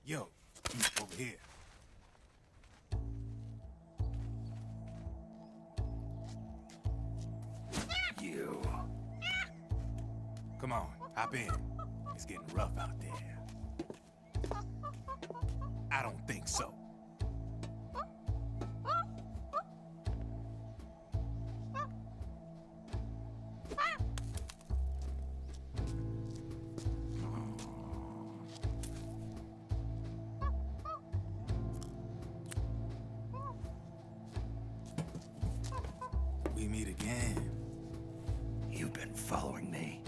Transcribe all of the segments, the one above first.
Yo, over here. You. Come on, hop in. It's getting rough out there. I don't think so. We meet again. You've been following me.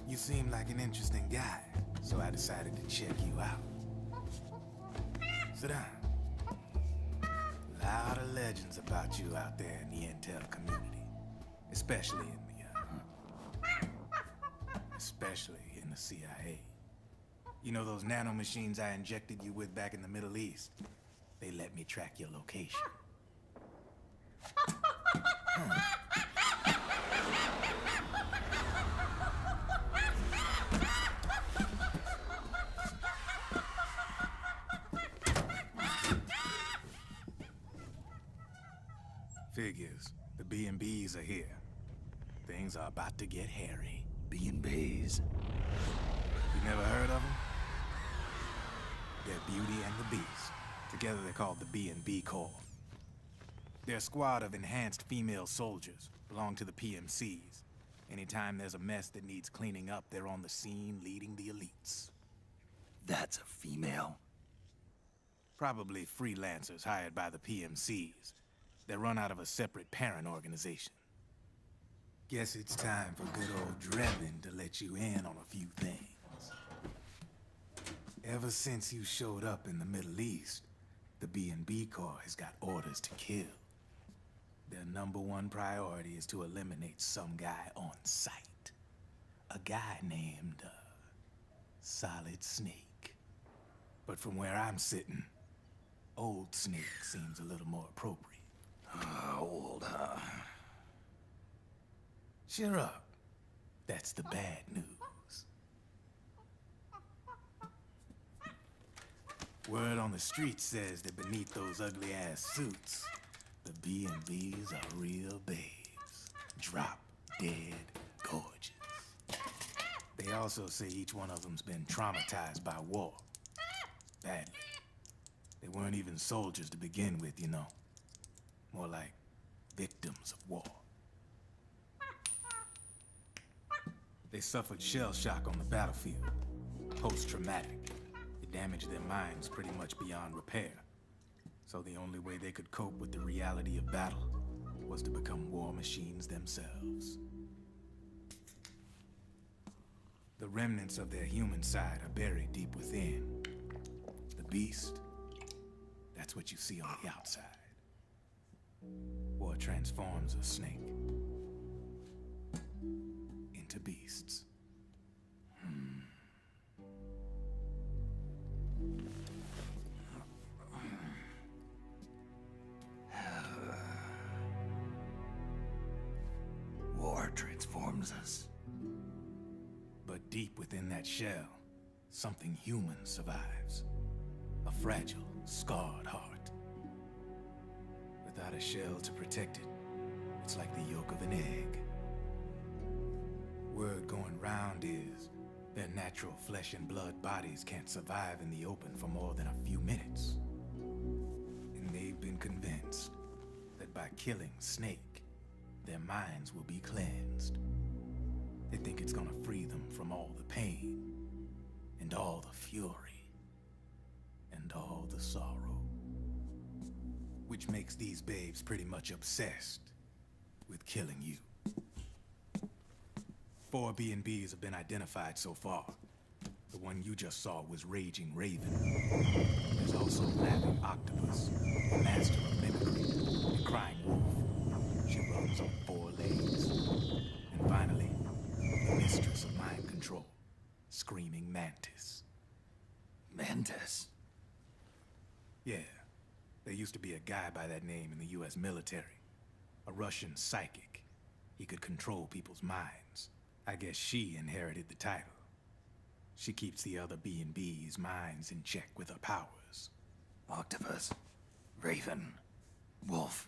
You seem like an interesting guy, so I decided to check you out. Sit down. A lot of legends about you out there in the intel community, especially in the CIA. You know those nanomachines I injected you with back in the Middle East? They let me track your location. Figures. The B&Bs are here. Things are about to get hairy. B&Bs. You never heard of them? They're Beauty and the Beast. Together they're called the B&B Corps. They're a squad of enhanced female soldiers, belong to the PMCs. Anytime there's a mess that needs cleaning up, they're on the scene leading the elites. That's a female. Probably freelancers hired by the PMCs. They're run out of a separate parent organization. Guess it's time for good old Drebin to let you in on a few things. Ever since you showed up in the Middle East, the B&B Corps has got orders to kill. Their #1 priority is to eliminate some guy on sight. A guy named, Solid Snake. But from where I'm sitting, Old Snake seems a little more appropriate. Old, huh? Cheer up. That's the bad news. Word on the street says that beneath those ugly-ass suits, the B&Bs are real babes. Drop dead gorgeous. They also say each one of them's been traumatized by war. Badly. They weren't even soldiers to begin with, you know. More like victims of war. They suffered shell shock on the battlefield. Post-traumatic. It damaged their minds pretty much beyond repair. So the only way they could cope with the reality of battle was to become war machines themselves. The remnants of their human side are buried deep within. The beast, that's what you see on the outside. War transforms a snake into beasts. War transforms us. But deep within that shell, something human survives. A fragile, scarred heart. Without a shell to protect it, it's like the yolk of an egg. Word going round is their natural flesh and blood bodies can't survive in the open for more than a few minutes. And they've been convinced that by killing Snake, their minds will be cleansed. They think it's gonna free them from all the pain, and all the fury, and all the sorrow. Which makes these babes pretty much obsessed with killing you. 4 B&Bs have been identified so far. The one you just saw was Raging Raven. There's also Laughing Octopus, the master of mimicry, and Crying Wolf. She runs on 4 legs. And finally, the mistress of mind control, Screaming Mantis. Mantis? Yeah. There used to be a guy by that name in the US military. A Russian psychic. He could control people's minds. I guess she inherited the title. She keeps the other B&B's minds in check with her powers. Octopus, Raven, Wolf,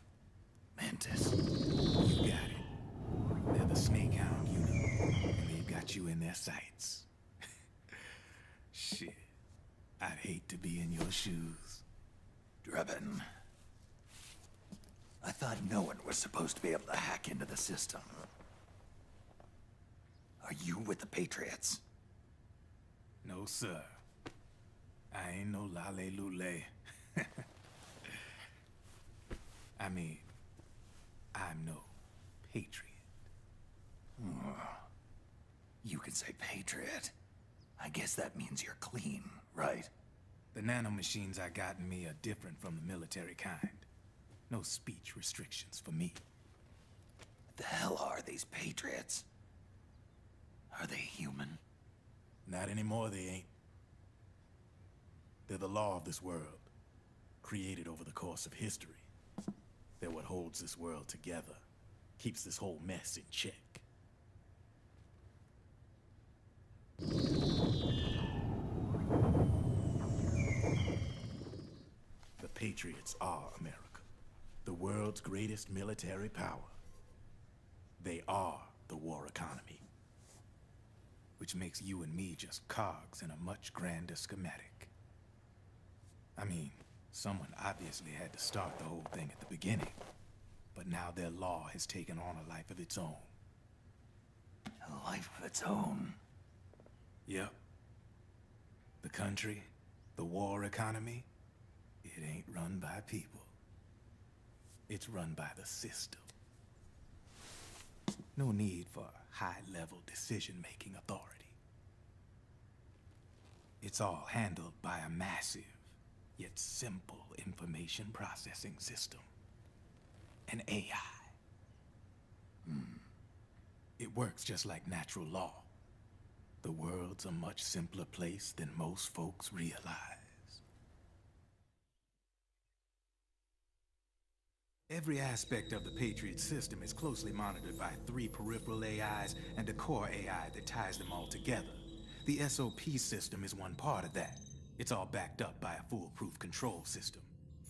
Mantis. You got it. They're the Snakehound unit, and they've got you in their sights. Shit. I'd hate to be in your shoes. Drebin. I thought no one was supposed to be able to hack into the system. Are you with the Patriots? No, sir. I ain't no lale-lule. I mean, I'm no patriot. You can say Patriot. I guess that means you're clean, right? The nanomachines I got in me are different from the military kind. No speech restrictions for me. What the hell are these Patriots? Are they human? Not anymore, they ain't. They're the law of this world, created over the course of history. They're what holds this world together, keeps this whole mess in check. The Patriots are America, the world's greatest military power. They are the war economy, which makes you and me just cogs in a much grander schematic. I mean, someone obviously had to start the whole thing at the beginning, but now their law has taken on a life of its own. A life of its own. Yep. The country, the war economy, it ain't run by people. It's run by the system. No need for high-level decision-making authority. It's all handled by a massive, yet simple information processing system. An AI. It works just like natural law. The world's a much simpler place than most folks realize. Every aspect of the Patriot system is closely monitored by 3 peripheral AIs and a core AI that ties them all together. The SOP system is one part of that. It's all backed up by a foolproof control system.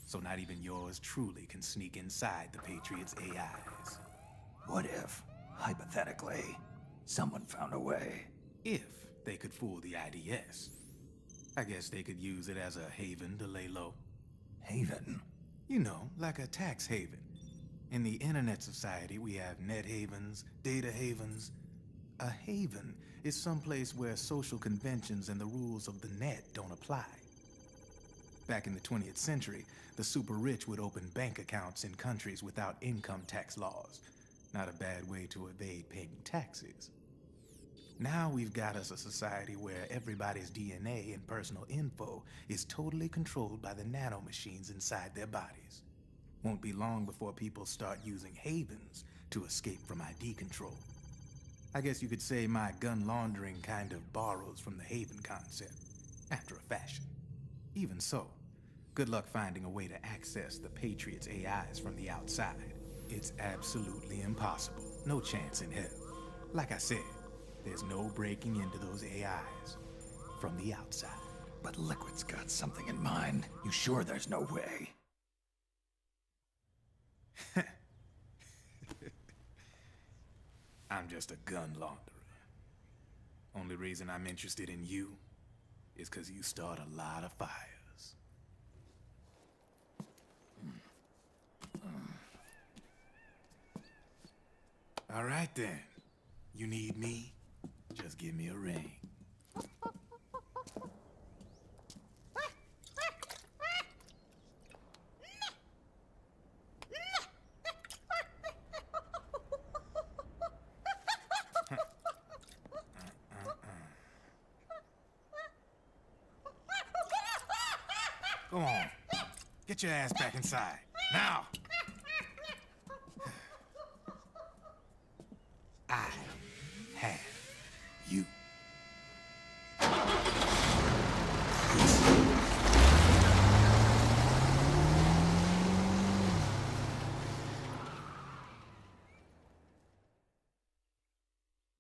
So not even yours truly can sneak inside the Patriots' AIs. What if, hypothetically, someone found a way? If they could fool the IDS. I guess they could use it as a haven to lay low. Haven? You know, like a tax haven. In the internet society, we have net havens, data havens. A haven is someplace where social conventions and the rules of the net don't apply. Back in the 20th century, the super rich would open bank accounts in countries without income tax laws. Not a bad way to evade paying taxes. Now we've got us a society where everybody's DNA and personal info is totally controlled by the nanomachines inside their bodies. Won't be long before people start using havens to escape from ID control. I guess you could say my gun laundering kind of borrows from the haven concept, after a fashion. Even so, good luck finding a way to access the Patriots' AIs from the outside. It's absolutely impossible. No chance in hell. Like I said, there's no breaking into those AIs from the outside. But Liquid's got something in mind. You sure there's no way? I'm just a gun launderer. Only reason I'm interested in you is because you start a lot of fires. All right then. You need me? Just give me a ring. Go on. Get your ass back inside. Now! I have